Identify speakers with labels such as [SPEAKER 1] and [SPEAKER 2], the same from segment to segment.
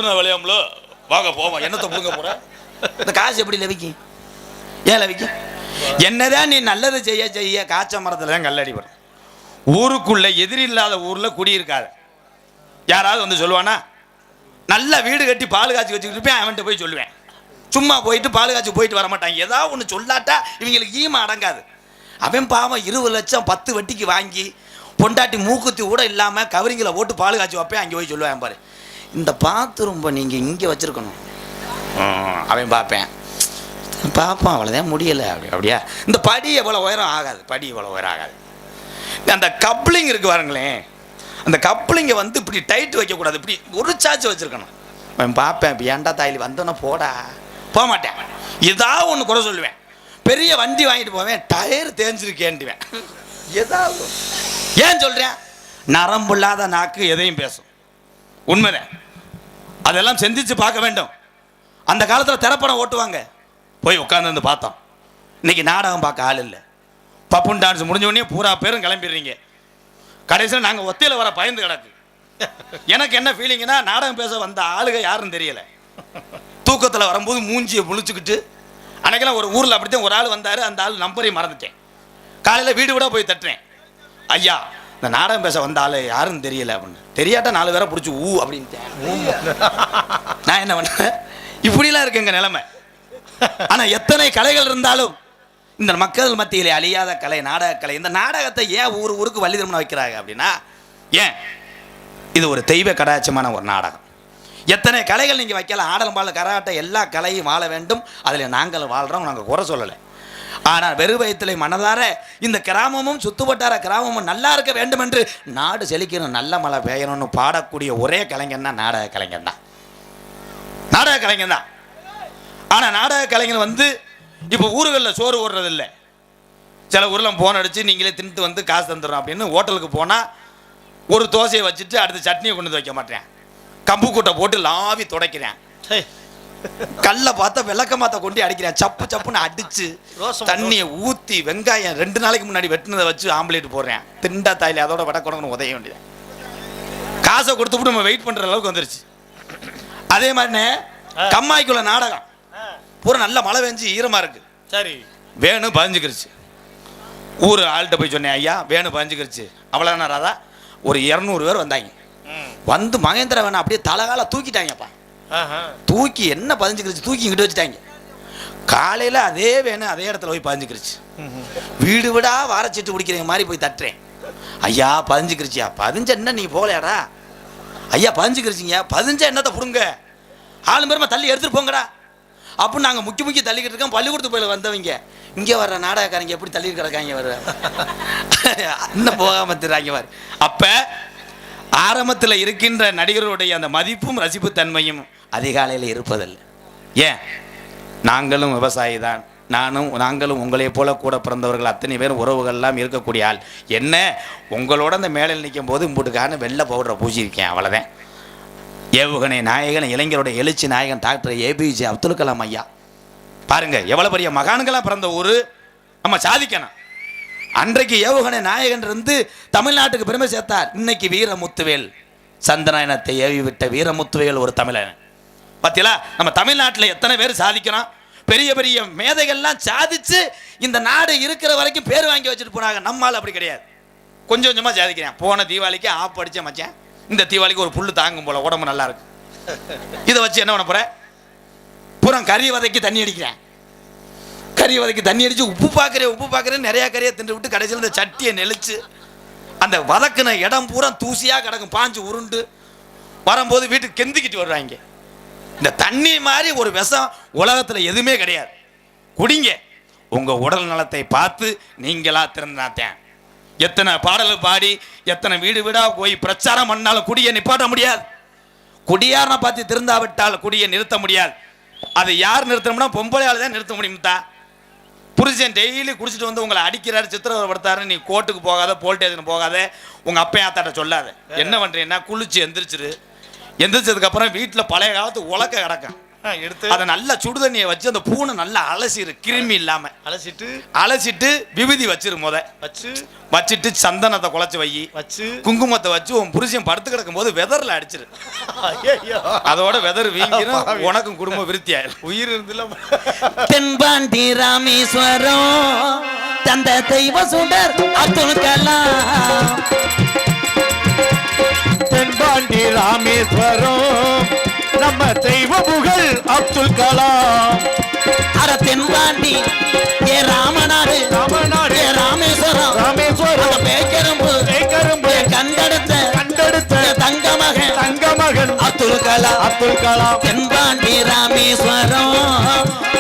[SPEAKER 1] புடுங்க விளையாமலோ வாங்க போவோம். என்னத்தை புடுங்க போற? இந்த காசு எப்படி லவிக்கும்? ஏன் லவிக்கும்? என்னதான் நீ நல்லது செய்ய செய்ய காய்ச்ச மரத்துல தான் கல்லடி வரும். ஊருக்குள்ள எதிரி இல்லாத ஊர்ல குடியிருக்காது. யாராவது வந்து சொல்லுவானா? நல்ல வீடு கட்டி பால் காய்ச்சி வச்சுக்கிட்டு இருப்பேன், அவன்கிட்ட போய் சொல்லுவேன். சும்மா போயிட்டு பால் காய்ச்சி போயிட்டு வர மாட்டாங்க. ஏதாவது ஒன்று சொல்லாட்டா இவங்களுக்கு ஈம அடங்காது. அவன் பாவம் 20 லட்சம் 10 வட்டிக்கு வாங்கி பொண்டாட்டி மூக்குத்தி கூட இல்லாமல் கவரிங்கில் போட்டு பால் காய்ச்சி வைப்பேன். அங்கே போய் சொல்லுவேன், பாரு இந்த பாத்ரூம் நீங்கள் இங்கே வச்சுருக்கணும். அவன் பார்ப்பேன், பார்ப்பான், அவ்வளோதான் முடியலை. அப்படியா? இந்த படி எவ்வளோ உயரம் ஆகாது, படி எவ்வளோ உயரம் ஆகாது. அந்த கப்ளிங் இருக்கு பாருங்களேன், அந்த கப்ளிங்கை வந்து இப்படி டைட் வைக்கக்கூடாது, இப்படி ஒரு சாச்சு வச்சுருக்கணும். அவன் பார்ப்பேன், இப்போ ஏன்டா தாயிலி வந்தோன்னா போடா, போக மாட்டேன். ஏதாவது ஒன்று குறை சொல்லுவேன். பெரிய வண்டி வாங்கிட்டு போவேன், டயர் தேஞ்சிருக்கேன்டுவேன். ஏதாவது ஏன் சொல்கிறேன்? நரம்பு இல்லாத நாக்கு எதையும் பேசும். உண்மைதான், அதெல்லாம் சிந்திச்சு பார்க்க வேண்டும். அந்த காலத்தில் திரைப்படம் ஓட்டுவாங்க, போய் உட்காந்து வந்து பார்த்தோம். இன்னைக்கு நாடகம் பார்க்க ஆள் இல்லை. பப்புன் டான்ஸ் முடிஞ்ச உடனே பூரா பேரும் கிளம்பிடுறீங்க. கடைசியில் நாங்கள் ஒத்தையில் வர பயந்து கிடக்கு. எனக்கு என்ன ஃபீலிங்னா, நாடகம் பேச வந்த ஆளுக யாருன்னு தெரியலை. தூக்கத்தில் வரும்போது மூஞ்சியை முழிச்சுக்கிட்டு, அன்னைக்கெல்லாம் ஒரு ஊரில் அப்படித்தான் ஒரு ஆள் வந்தார். அந்த ஆள் நம்பரையும் மறந்துட்டேன். காலையில் வீடு விட போய் தட்டுறேன், ஐயா இந்த நாடகம் பேச வந்த ஆள் யாருன்னு தெரியல அப்படின்னு. தெரியாட்டா 4 பேரை பிடிச்சி ஊ அப்படின்ட்டேன். நான் என்ன பண்ணேன்? இப்படிலாம் இருக்கு எங்கள் நிலைமை. ஆனால் எத்தனை கலைகள் இருந்தாலும் இந்த மக்கள் மத்தியிலே அழியாத கலை நாடக கலை. இந்த நாடகத்தை ஏன் ஊருக்கு வள்ளி திருமணம் வைக்கிறாங்க அப்படின்னா, ஏன் இது ஒரு தெய்வ கடாட்சமான ஒரு நாடகம். எத்தனை கலைகள் நீங்கள் வைக்கலாம், ஆடல் பாடல் கராட்டை எல்லா கலையும் வாழ வேண்டும். அதில் நாங்கள் வாழ்கிறோம், நாங்கள் குறை சொல்லலை. ஆனால் வெறு வயத்திலே மனதார இந்த கிராமமும் சுத்துவட்டார கிராமமும் நல்லா இருக்க வேண்டும் என்று, நாடு செழிக்கணும், நல்ல மழை பெய்யணும்னு பாடக்கூடிய ஒரே கலைஞர்னா நாடக கலைஞர் தான். நாடக கலைஞர் தான். ஆனால் நாடக கலைஞர் வந்து இப்போ ஊர்களில் சோறு ஓடுறதில்லை. சில ஊரில் போன் அடித்து நீங்களே தின்ட்டு வந்து காசு தந்துடுறோம் அப்படின்னு ஹோட்டலுக்கு போனால் ஒரு தோசையை வச்சுட்டு அடுத்து சட்னியை கொண்டு வந்து வைக்க மாட்டேன். கம்பு கூட்டை போட்டு லாவி துடைக்கிறேன். கல்லை பார்த்தா விளக்கமாத்த கொண்டு அடிக்கிறேன். சப்பு சப்புன்னு அடிச்சு தண்ணியை ஊற்றி வெங்காயம் 2 நாளைக்கு முன்னாடி வெட்டினதை வச்சு ஆம்லேட் போடுறேன். திண்டா தாயில அதோட வடக்குடங்கன்னு உதய வேண்டியது. காசை கொடுத்துட்டு நம்ம வெயிட் பண்ணுற அளவுக்கு வந்துருச்சு. அதே மாதிரினே கம்மாய்க்குள்ள நாடகம் பூரா நல்ல மழை பெஞ்சு ஈரமாக இருக்கு. சரி, வேணும் பதிஞ்சுக்கிருச்சு. ஊர் ஆள்கிட்ட போய் சொன்னேன், ஐயா வேணும் பதிஞ்சுக்கிருச்சு. அவ்வளோதான ராதா? ஒரு 200 பேர் வந்தாங்க. வந்து மகேந்திர வேணா அப்படியே தலைகால தூக்கிட்டாங்கப்பா. தூக்கி என்ன பதிஞ்சுக்கிருச்சு, தூக்கி இங்கிட்டு வச்சுட்டாங்க. காலையில் அதே வேணும் அதே இடத்துல போய் பதிஞ்சுக்கிருச்சு. வீடு விடா வாரச்சிட்டு பிடிக்கிற மாதிரி போய் தட்டுறேன், ஐயா பதிஞ்சுக்கிருச்சியா? பதிஞ்ச என்ன நீ போகலையாடா? ஐயா பதிஞ்சுக்கிருச்சிங்க. பதிஞ்சா என்னத்தை பிடுங்க, ஆளு பேருமா தள்ளி எடுத்துட்டு போங்கடா அப்படின்னு நாங்கள் முக்கி தள்ளிக்கிட்டு இருக்கோம். பள்ளிக்கூடத்து போயில வந்தவங்க இங்கே வர்ற நாடகக்காரங்க எப்படி தள்ளி கிடக்காங்க, வர இன்னும் போகாம திராங்க பாரு. அப்போ ஆரம்பத்தில் இருக்கின்ற நடிகர்களுடைய அந்த மதிப்பும் ரசிப்புத்தன்மையும் அதிகாலையில் இருப்பதில்லை. ஏன்? நாங்களும் விவசாயி தான், நாங்களும் உங்களை போல கூட பிறந்தவர்கள் அத்தனை பேரும் உறவுகள்லாம் இருக்கக்கூடிய ஆள். என்ன உங்களோட அந்த மேலையில் நிற்கும் போது இம்புட்டுக்கான வெள்ளை பவுடரை பூசியிருக்கேன், அவ்வளோதான். ஏவுகணை நாயகன், இளைஞருடைய எழுச்சி நாயகன் டாக்டர் APJ அப்துல் கலாம் ஐயா பாருங்க, எவ்வளோ பெரிய மகான்களாக பிறந்த ஊர். நம்ம சாதிக்கணும். அன்றைக்கு ஏவுகணை நாயகன் இருந்து தமிழ்நாட்டுக்கு பெருமை சேர்த்தார். இன்னைக்கு வீரமுத்துவேல் சந்தனாயனத்தை ஏவி விட்ட வீரமுத்துவேல் ஒரு தமிழன். பார்த்தீங்களா? நம்ம தமிழ்நாட்டில் எத்தனை பேர் சாதிக்கிறோம். பெரிய பெரிய மேதைகள்லாம் சாதிச்சு இந்த நாடு இருக்கிற வரைக்கும் பேர் வாங்கி வச்சுட்டு போனாங்க. நம்மால் அப்படி கிடையாது, கொஞ்சம் கொஞ்சமாக சாதிக்கிறேன். போன தீபாவளிக்கு ஆப் அடிச்ச மச்சேன், இந்த தீபாவளிக்கு ஒரு புல்லு தாங்கும் போல, உடம்பு நல்லா இருக்கு. இதை வச்சு என்ன பண்ண போற? பூரா கறி வதைக்கு தண்ணி அடிக்கிறேன். கறி வதைக்கு தண்ணி அடிச்சு உப்பு பார்க்குறேன் நிறையா கறியை தின்று விட்டு கடைசியில் இந்த சட்டியை நெளிச்சு அந்த வதக்குன இடம் பூரா தூசியாக கிடக்கும், பாஞ்சு உருண்டு வரும்போது வீட்டுக்கு கெந்திக்கிட்டு வருவாங்க. இந்த தண்ணி மாதிரி ஒரு விஷம் உலகத்தில் எதுவுமே கிடையாது. குடிங்க, உங்க உடல் நலத்தை பார்த்து நீங்களா திறந்தாத்தேன். எத்தனை பாடல்கள் பாடி எத்தனை வீடு வீடா போய் பிரச்சாரம் பண்ணாலும் குடியை நிப்பாட்ட முடியாது. குடியாரனை பார்த்து திருந்தாவிட்டால் குடியை நிறுத்த முடியாது. அதை யார் நிறுத்தணும்னா பொம்பளையால் தான் நிறுத்த முடியும்தா. புருஷன் டெய்லி குடிச்சிட்டு வந்து உங்களை அடிக்கிறாரு, சித்திரவதைப்படுத்தாரு, நீ கோர்ட்டுக்கு போகாத, போலீஸ் ஸ்டேஷன் போகாத, உங்க அப்பையும் ஆத்தாட்ட சொல்லாத. என்ன பண்றீங்கன்னா குளிச்சு எந்திரிச்சிரு. எந்திரிச்சதுக்கு அப்புறம் வீட்டில் பழைய காலத்து உலக்க கிடக்கும்,
[SPEAKER 2] எடுத்து
[SPEAKER 1] அதை நல்லா சுடுதண்ணியை வச்சு அந்த பூனை நல்லா அலசிடு, கிருமி இல்லாம அலசிட்டு விபூதி வச்சிரு வச்சுட்டு சந்தனத்தை குழச்சு வை, வச்சு குங்குமத்தை வச்சு உன் புருஷன் படுத்து கிடக்கும் போது வெதர்ல அடிச்சிரு. அதோட வெதர் வீங்கிரும், உனக்கும் குடும்ப விருத்தி ஆயிரும்.
[SPEAKER 2] உயிர் இருந்துல.
[SPEAKER 3] தென்பாண்டி ராமேஸ்வரம் தந்த தெய்வ சுடர் அப்துல் கலாம்.
[SPEAKER 2] தென்பாண்டி ராமேஸ்வரம் நம்ம தெய்வ புகழ் அப்துல் கலாம்.
[SPEAKER 3] அட தென்பாண்டி ஏ ராமநாடு, ராமநாடு ஏ ராமேஸ்வரம், ராமேஸ்வரம் பேக்கரும்பு கண்டெடுத்த தங்கமகன் அப்துல் கலாம், அப்துல் கலாம். தென்பாண்டி ராமேஸ்வரம்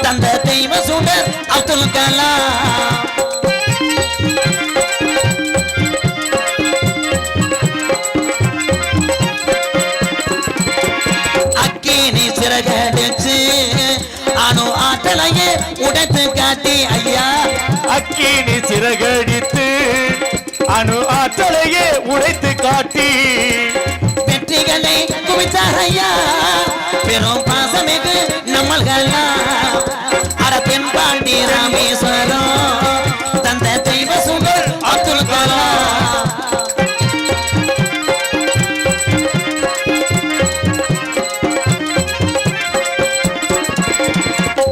[SPEAKER 3] தந்த தெய்வ சுடர் அப்துல் கலாம். அக்கினி சிறகடிச்சு அணு ஆற்றலையே உடைத்து காட்டி ஐயா.
[SPEAKER 2] அக்கினி சிறகடித்து அணு ஆற்றலையே உடைத்து காட்டி
[SPEAKER 3] வெற்றிகளை குவித்தார் ஐயா. பெரும் பாசமிகு நம்மள்களா. அட தென்பாண்டி ராமேஸ்வரம் தந்த தெய்வ சுடர் அப்துல் கலாம்.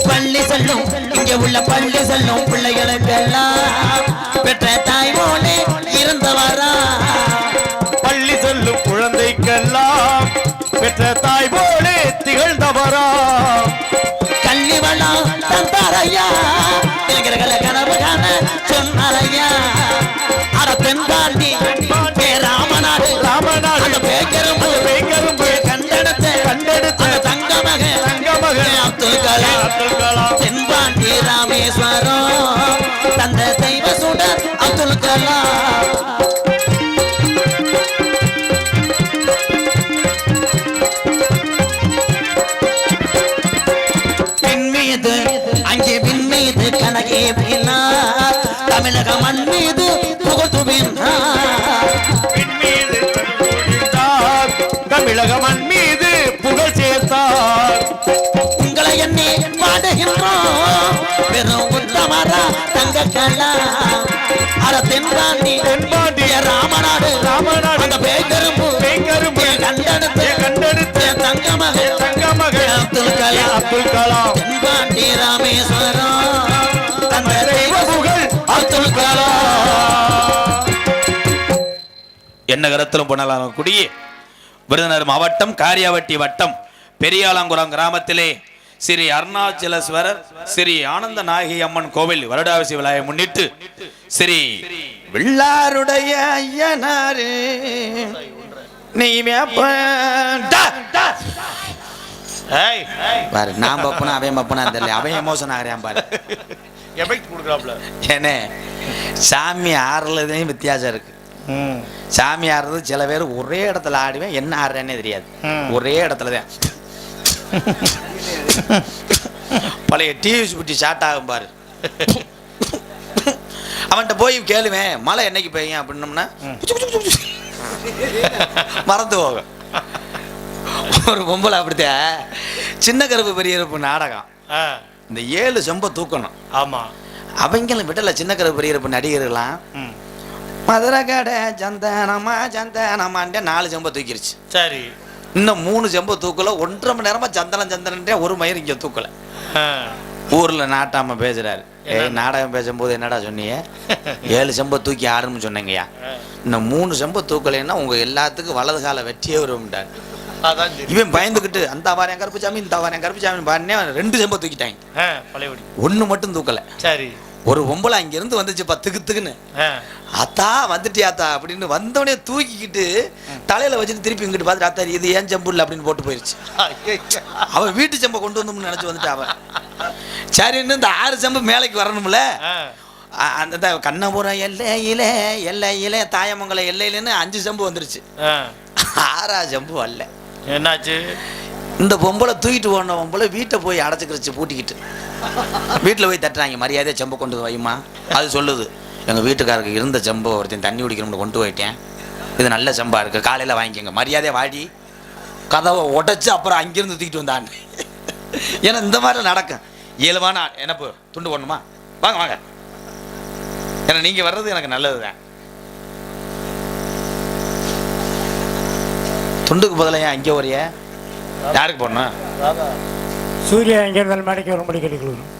[SPEAKER 3] பள்ளி செல்லும் இங்கே உள்ள பள்ளி செல்லும் பிள்ளைகளுக்கெல்லாம் பெற்ற தாய் போலே இருந்தவரா.
[SPEAKER 2] பள்ளி செல்லும் குழந்தைக்கெல்லாம் பெற்ற தாய் போலே திகழ்ந்தவரா.
[SPEAKER 3] கல்வி வளம் தந்தாரையா, இளைஞர்களை கனவு காண சொன்னாரையா. அட தென்பாண்டி ராமநாடு, ராமநாடு அந்த பேக்கரும்பு கண்டெடுத்த தங்கமகன் அப்துல் கலாம், அப்துல் கலாம். தென்பாண்டி ராமேஸ்வரம் தந்த தெய்வ சுடர் அப்துல் கலாம். அங்கே விண்மீது கனகே பின்னார், தமிழக மண் மீது புகழ்ந்து பின்னார்.
[SPEAKER 2] தமிழக மண் மீது புகழ் சேர்த்தார்.
[SPEAKER 3] உங்களை எண்ணி பாடுகின்றோம் வெறும் உத்தமரா தங்க கலாம். அட தென்பாண்டி ராமநாடு, ராமநாடு அந்த பேக்கரும்பு கண்டெடுத்த தங்கமகன் அப்துல் கலாம், அப்துல் கலாம். தென்பாண்டி ராமேஸ்வரம் தந்த தெய்வ புகழ் அப்துல் கலாம்.
[SPEAKER 1] என்ன கரத்திலும் பொன்னலாம் குடியே விருதுநகர் மாவட்டம் காரியாவட்டி வட்டம் பெரியாலங்குளம் கிராமத்திலே ஸ்ரீ அருணாச்சலேஸ்வரர் ஸ்ரீ ஆனந்த நாயகி அம்மன் கோவில் வருடாபிஷேக விழாவை முன்னிட்டு ஸ்ரீ
[SPEAKER 3] வில்லாருடைய ஐயனாரு நீ பாரு, நான் பப்பனா அவன் பப்பனா தெரியல, அவன் எமோஷன் ஆகிறான் பாரு. ஏன்னே சாமி ஆடுறதுலையும் வித்தியாசம் இருக்கு. சாமி ஆடுறது சில பேர் ஒரே இடத்துல ஆடுவேன், என்ன ஆடுறேன்னே தெரியாது, ஒரே இடத்துல தான். பழைய டிவி சுட்டி ஷார்ட் ஆகும் பாரு. அவன்கிட்ட போய் கேளுவேன் மழை என்னைக்கு பெய்யும் அப்படின்னோம்னா மறந்து போகும். ஒரு பொம்பளை அப்படித்தான் சின்ன கருப்பு பெரிய கருப்பு நாடகம், இந்த 7 செம்பை தூக்கணும்.
[SPEAKER 2] ஆமா,
[SPEAKER 3] அவங்களும் விடல சின்ன கருப்பு பெரிய கருப்பு நடிகர்கள்லாம் மதுரை கடை சந்தனமான்ட்டு 4 செம்பை தூக்கிருச்சு.
[SPEAKER 2] சரி,
[SPEAKER 3] இன்னும் 3 செம்பை தூக்கல. 1.5 மணி நேரமா சந்தனன்றே ஒரு மயிர் இங்க தூக்கல. ஊர்ல நாட்டாம பேசுறாரு, நாடகம் பேசும்போது என்னடா சொன்னீங்க, 7 செம்பை தூக்கி ஆடுன்னு சொன்னீங்கய்யா, இன்னும் 3 செம்பை தூக்கலைன்னா உங்க எல்லாத்துக்கும் வலது கால வெற்றியே வரும்ட்டார். இவன் பயந்துகிட்டு அந்த வாரம் கருப்புச்சாமி இந்த வாரம் கருப்புச்சாமி பாருனே 2 செம்பை தூக்கிட்டாங்க, 1 மட்டும் தூக்கல.
[SPEAKER 2] சரி,
[SPEAKER 3] ஒரு பொம்பளை அங்க இருந்து வந்துச்சு பத்துக்குன்னு, அத்தா வந்துட்டியாத்தா அப்படின்னு வந்தவனே தூக்கிக்கிட்டு தலையில வச்சுட்டு திருப்பி இங்கிட்டு பார்த்துட்டு அத்தா இது ஏன் செம்பு இல்லை அப்படின்னு போட்டு போயிருச்சு. அவன் வீட்டு செம்பை கொண்டு வந்தோம்னு நினைச்சு வந்துட்டு அவன் சரின்னு இந்த 6 செம்பு மேலைக்கு வரணும்ல, அந்த கண்ணபுரம் எல்லையில தாயமங்கலம் எல்லையிலன்னு 5 செம்பு வந்துருச்சு. 6ஆவது செம்பு வரல.
[SPEAKER 2] என்னாச்சு,
[SPEAKER 3] இந்த பொம்பளை தூக்கிட்டு போன பொம்பளை வீட்டை போய் அடைச்சிக்கிருச்சு பூட்டிக்கிட்டு. வீட்டில் போய் தட்டுறாங்க, மரியாதையை செம்பை கொண்டு வையுமா. அது சொல்லுது, எங்கள் வீட்டுக்காரருக்கு இருந்த செம்பை ஒருத்தன் தண்ணி குடிக்கணும்னு கொண்டு போயிட்டேன், இது நல்ல செம்பா இருக்குது, காலையில் வாங்கிக்கோங்க, மரியாதையை வாடி. கதவை உடைச்சு அப்புறம் அங்கிருந்து தூக்கிட்டு வந்தான். ஏன்னா இந்த மாதிரி நடக்கும். இயல்பான என்னப்பு துண்டு போடணுமா? வாங்க வாங்க. ஏன்னா நீங்க வர்றது எனக்கு நல்லதுதான். துண்டுக்கு பதிலாக ஏன் இங்கே வரைய? யாருக்கு போடணும்?
[SPEAKER 4] சூர்யா எங்கே இருந்தாலும் மேடைக்கு வரும்படி கேட்டுக்கொள்கிறோம்.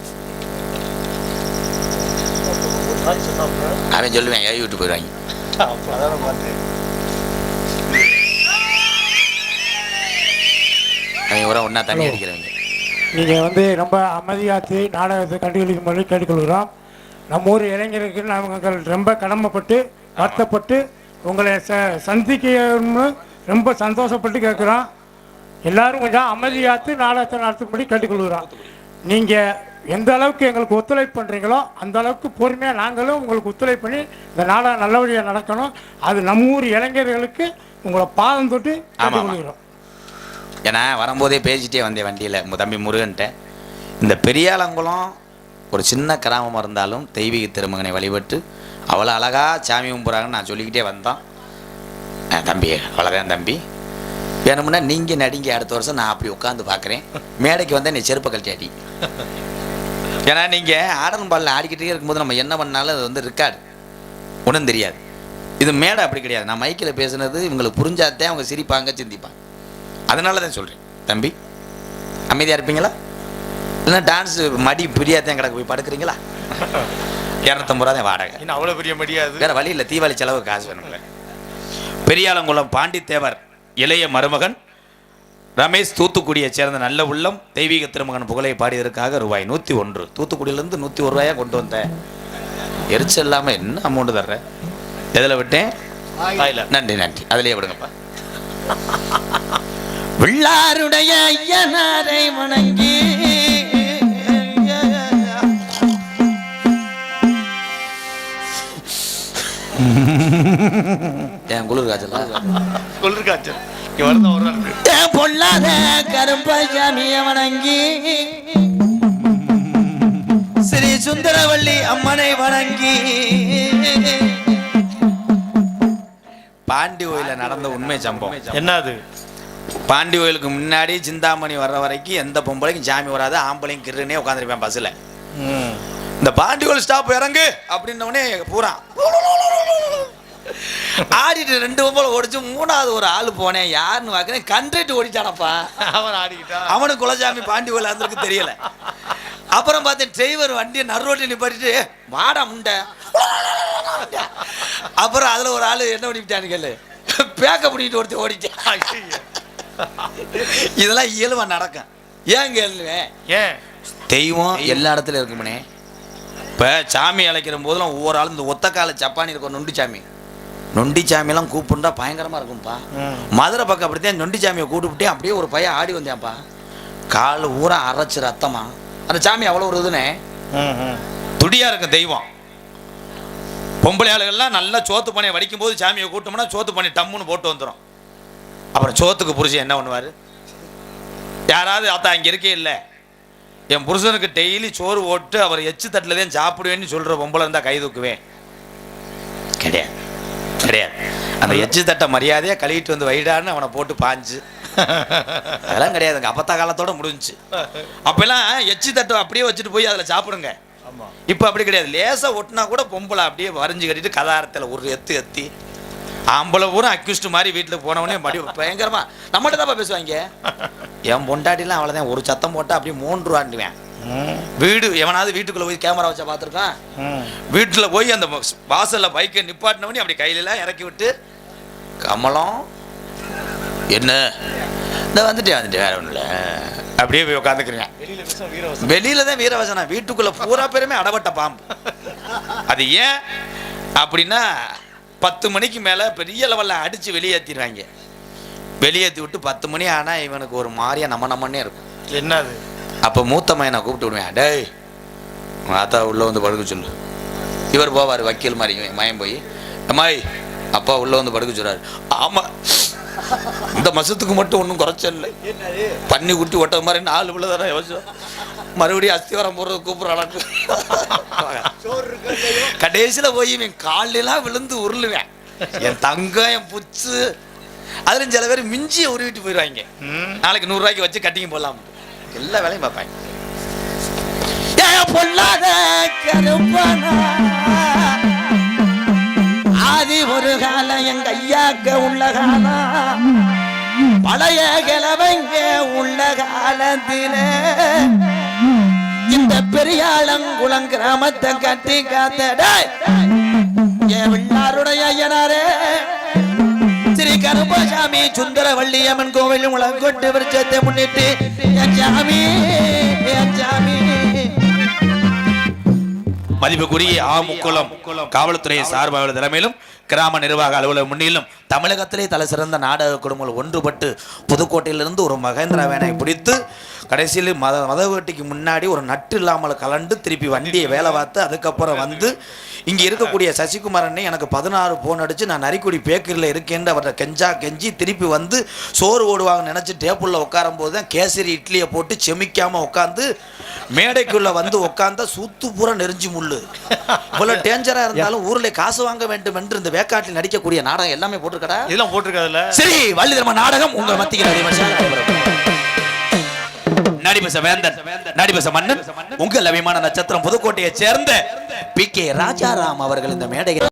[SPEAKER 3] அவன் சொல்லுவேன் ஏறி விட்டு போயிடுவாங்க. அவங்க ஒரு ஒன்றா தண்ணி அடிக்கிறவங்க.
[SPEAKER 4] நீங்கள் வந்து ரொம்ப அமைதியாத்து நாடகத்தை கண்டுகளிக்கும்படி கேட்டுக்கொள்கிறோம். நம்ம ஊர் இளைஞருக்கு நாங்கள் ரொம்ப கடமைப்பட்டு வருத்தப்பட்டு உங்களை சந்திக்கணும்னு ரொம்ப சந்தோஷப்பட்டு கேட்குறோம். எல்லாரும் கொஞ்சம் அமைதியாத்து நாடகத்தை நடத்தும்படி கேட்டுக்கொள்கிறோம். நீங்கள் எந்த அளவுக்கு எங்களுக்கு ஒத்துழைப்பு பண்ணுறீங்களோ அந்த அளவுக்கு பொறுமையாக நாங்களும் உங்களுக்கு ஒத்துழைப்பு பண்ணி இந்த நாடகம் நல்லபடியாக நடக்கணும். அது நம்ம ஊர் இளைஞர்களுக்கு உங்களை பாதம் தொட்டு கேட்டுக்கொள்கிறோம்.
[SPEAKER 3] ஏன்னா வரும்போதே பேசிட்டே வந்தேன் வண்டியில் தம்பி முருகன்ட்ட. இந்த பெரியாலங்குளம் ஒரு சின்ன கிராமமாக இருந்தாலும் தெய்வீக திருமகனை வழிபட்டு அவ்வளோ அழகாக சாமி கும்பிட்றாங்கன்னு நான் சொல்லிக்கிட்டே வந்தோம். தம்பி அவ்வளோதான் தம்பி, வேணும்னா நீங்கள் நடிங்க, அடுத்த வருஷம் நான் அப்படி உட்காந்து பார்க்குறேன். மேடைக்கு வந்தால் நீ செருப்பை கழட்டி அடி. ஏன்னா நீங்கள் ஆடலும் பாடல ஆடிக்கிட்டே இருக்கும்போது நம்ம என்ன பண்ணாலும் அது வந்து ரெக்கார்டு ஒன்றும் தெரியாது. இது மேடை அப்படி கிடையாது. நான் மைக்கில் பேசுனது இவங்களுக்கு புரிஞ்சாதே அவங்க சிரிப்பாங்க சிந்திப்பாங்க. அதனால தான் சொல்கிறேன் தம்பி, அமைதியாக இருப்பீங்களா? இல்லைன்னா டான்ஸ் மடி பிரியாதான் கிடக்கு போய் படுக்கிறீங்களா? 250 ரூபா தான் வாடகை.
[SPEAKER 2] இன்னும் அவ்வளோ பெரிய மடியாது.
[SPEAKER 3] வேறு வழி இல்லை, தீபாவளி செலவு காசு வேணும்ல. பெரியாலங்குளம் பாண்டித்தேவர் இளைய மருமகன் ரமேஷ் தூத்துக்குடியை சேர்ந்த நல்ல உள்ளம் தெய்வீக திருமகன் புகழை பாடியதற்காக ரூபாய் 101. தூத்துக்குடியிலேருந்து 101 ரூபாயா கொண்டு வந்தேன். எரிச்சல் இல்லாமல் என்ன அமௌண்ட் தர்றேன்? எதில் விட்டேன்? நன்றி நன்றி, அதிலே விடுங்கப்பா. உள்ளாருடைய ஐயனாரை வணங்கி என் குளிர் காய்ச்சல் பொல்லாத கருப்பசாமிய வணங்கி ஸ்ரீ சுந்தரவள்ளி அம்மனை வணங்கி பாண்டி கோயில நடந்த உண்மை சம்பவம்.
[SPEAKER 2] என்னது?
[SPEAKER 3] பாண்டி கோயிலுக்கு முன்னாடி சிந்தாமணி வர்ற வரைக்கும் எந்த பொம்பளைக்கும் சாமி வராது, ஆம்பளையும் கிருன்னே உட்காந்துருப்பேன் பஸ்ஸில். இந்த பாண்டி கோயில் ஸ்டாப் இறங்கு அப்படின்னே பூரா ஆடிட்டு 2 பொம்பளை ஓடிச்சு. 3வது ஒரு ஆள் போனேன், யாருன்னு பார்க்குறேன், கண்ட்ரேட் ஓடிச்சானப்பா.
[SPEAKER 2] அவன் ஆடிக்கிட்டான்.
[SPEAKER 3] அவனுக்கு குலசாமி பாண்டி கோயில் இருந்திருக்கு தெரியல. அப்புறம் பார்த்தேன் டிரைவர் வண்டியை நடுரோட்டி நிப்பாட்டிட்டு வாடா முண்டை. அப்புறம் அதில் ஒரு ஆள் என்ன பண்ணிவிட்டான்னு கேளு, பேக்க பிடிக்கிட்டு ஒருத்தர் ஓடிட்டேன். இதெல்லாம் இயல்பா நடக்கும். ஏன் கேளுவேன்,
[SPEAKER 2] ஏன்
[SPEAKER 3] தெய்வம் எல்லா இடத்துலையும் இருக்குமனே. இப்போ சாமி அழைக்கிற போதெல்லாம் ஒவ்வொரு ஆளும் இந்த ஒத்த கால சப்பானி இருக்கும் நொண்டி சாமி. நொண்டி சாமியெல்லாம் கூப்பிட்டா பயங்கரமாக இருக்கும்ப்பா. மதுரை பக்கம் அப்படித்தான் நொண்டி சாமியை கூப்பிட்டுட்டே அப்படியே ஒரு பையன் ஆடி வந்தேன்ப்பா. கால் ஊரா அரைச்சி ரத்தமா. அந்த சாமி அவ்வளோ ஒரு இதுனே துடியா இருக்கும் தெய்வம். பொம்பளை ஆளுகள்லாம் நல்லா சோத்து பண்ணி வடிக்கும் போது சாமியை கூட்டோம்னா சோத்து பண்ணி டம்முன்னு போட்டு வந்துடும். அப்புறம் சோத்துக்கு புருஷன் என்ன பண்ணுவார்? யாராவது அத்தா இங்கே இருக்கே இல்லை, என் புருஷனுக்கு டெய்லி சோறு ஓட்டு அவர் எச்சு தட்டில் தான் சாப்பிடுவேன்னு சொல்கிற பொம்பளை இருந்தால் கை தூக்குவேன். கிடையாது கிடையாது. அந்த எச்சு தட்டை மரியாதையாக கழுவிட்டு வந்து வைடான்னு அவனை போட்டு பாஞ்சு அதெல்லாம் கிடையாதுங்க. அப்பத்தா காலத்தோட முடிஞ்சிச்சு. அப்பெல்லாம் எச்சு தட்டை அப்படியே வச்சுட்டு போய் அதில் சாப்பிடுங்க. இப்போ அப்படி கிடையாது. லேசாக ஒட்டினா கூட பொம்பளை அப்படியே வரைஞ்சி கட்டிட்டு கதாரத்தில் ஒரு எத்தி ஆம்பளை பூரா அக்யூஸ்ட் மாதிரி வீட்டில் போனவனே மடி பயங்கரமா நம்மகிட்ட தான் பேசுவாங்க. என் பொண்டாட்டிலாம் அவ்வளோதான், ஒரு சத்தம் போட்டால் அப்படியே 3 ரூபாண்டுவேன். வீடு எவனாவது வீட்டுக்குள்ளே போய் கேமரா வச்சா பார்த்துருக்கான். வீட்டில் போய் அந்த வாசலில் பைக்கை நிப்பாட்டினவனே அப்படி கையிலலாம் இறக்கி விட்டு கமலம் என்ன இந்த வந்துட்டேன் வேற ஒன்றும் இல்லை அப்படியே போய் உட்காந்துக்கிறேன். வெளியில தான் வீரவசனா, வீட்டுக்குள்ள பூரா பேருமே அடபட்ட பாம்பு. அது ஏன் அப்படின்னா 10 மணிக்கு மேலே பெரிய லெவலில் அடித்து வெளியேற்றிடுவாங்க. வெளியேற்றி விட்டு 10 மணி ஆனால் இவனுக்கு ஒரு மாதிரியா நம்மன்னே இருக்கும்.
[SPEAKER 2] என்னது?
[SPEAKER 3] அப்போ மூத்த மையனை கூப்பிட்டு விடுவேன், டேய் ஆத்தா உள்ளே வந்து படுக்க சொல்லு. இவர் போவார் வக்கீல் மாதிரி மயம் போய், அம்மாய் அப்பா உள்ளே வந்து படுக்க சொல்றாரு. ஆமாம், இந்த மாசத்துக்கு மட்டும் ஒன்றும் குறைச்சல் இல்லை. பண்ணி குட்டி ஒட்ட மாதிரி 4 பிள்ளை தானே யோசிச்சோம். மறுபடியும் அஸ்திவாரம் போடுறது கூப்பிட்றாங்க. கடைசியில் போய் இவன் காலெல்லாம் விழுந்து உருளுவேன். என் தங்கம் என் புச்சு. அதுல சில பேர் மிஞ்சியை உருவிட்டு போயிடுவாங்க. நாளைக்கு 100 ரூபாய்க்கு வச்சு கட்டிங்க போடலாம். எல்லா வேலையும் பார்ப்பேன்.
[SPEAKER 1] பொல்லாத கருப்பனா ஆதி ஒரு காலம் எங்க ஐயாக்க உள்ள காலம் பழைய கிழவங்க உள்ள காலத்தில இந்த பெரியாளங்குளம் கிராமத்தை கட்டி காத்தட என் வில்லாருடைய ஐயனாரே ஸ்ரீ கருப்பசாமி சுந்தரவள்ளியம்மன் கோவில் உலகொட்டு விருட்சத்தை முன்னிட்டு என் சாமி மதிப்புக்குரிய ஆமுக்குளம் காவல்துறை சார்பாளர் தலைமையிலும் கிராம நிர்வாக அலுவலக முன்னிலும் தமிழகத்திலே தலை சிறந்த நாடக குடும்பங்கள் ஒன்றுபட்டு புதுக்கோட்டையிலிருந்து ஒரு மகேந்திரா வேனை பிடித்து கடைசியில் மதவேட்டிக்கு முன்னாடி ஒரு நட்டு இல்லாமல் கலண்டு திருப்பி வண்டியை வேலை பார்த்து அதுக்கப்புறம் வந்து இங்கே இருக்கக்கூடிய சசிகுமாரனை எனக்கு 16 போன் அடித்து நான் நரிக்குடி பேக்கரியில் இருக்கேன்னு அவர்கிட்ட கெஞ்சி திருப்பி வந்து சோறு ஓடுவாங்க நினச்சி டேபிளில் உட்காரும் போது தான் கேசரி இட்லியை போட்டு செமிக்காமல் உட்காந்து மேடைக்குள்ளே வந்து உட்காந்தா சூத்து பூரா நெறிஞ்சு முள்ளு. இவ்வளோ டேஞ்சராக இருந்தாலும் ஊரில் காசு வாங்க வேண்டும் என்று இந்த வேக்காட்டில் நடிக்கக்கூடிய நாடகம் எல்லாமே போட்டிருக்கடா.
[SPEAKER 2] இதெல்லாம் போட்டிருக்காதுல்ல.
[SPEAKER 1] சரி, வள்ளி திரும்ப நாடகம் உங்கள் மத்தியில் நடிபச வேந்தன் நடிபச மன்னன் உங்கள் அபிமான நட்சத்திரம் புதுக்கோட்டையை சேர்ந்த PK ராஜாராம் அவர்கள் இந்த மேடையில்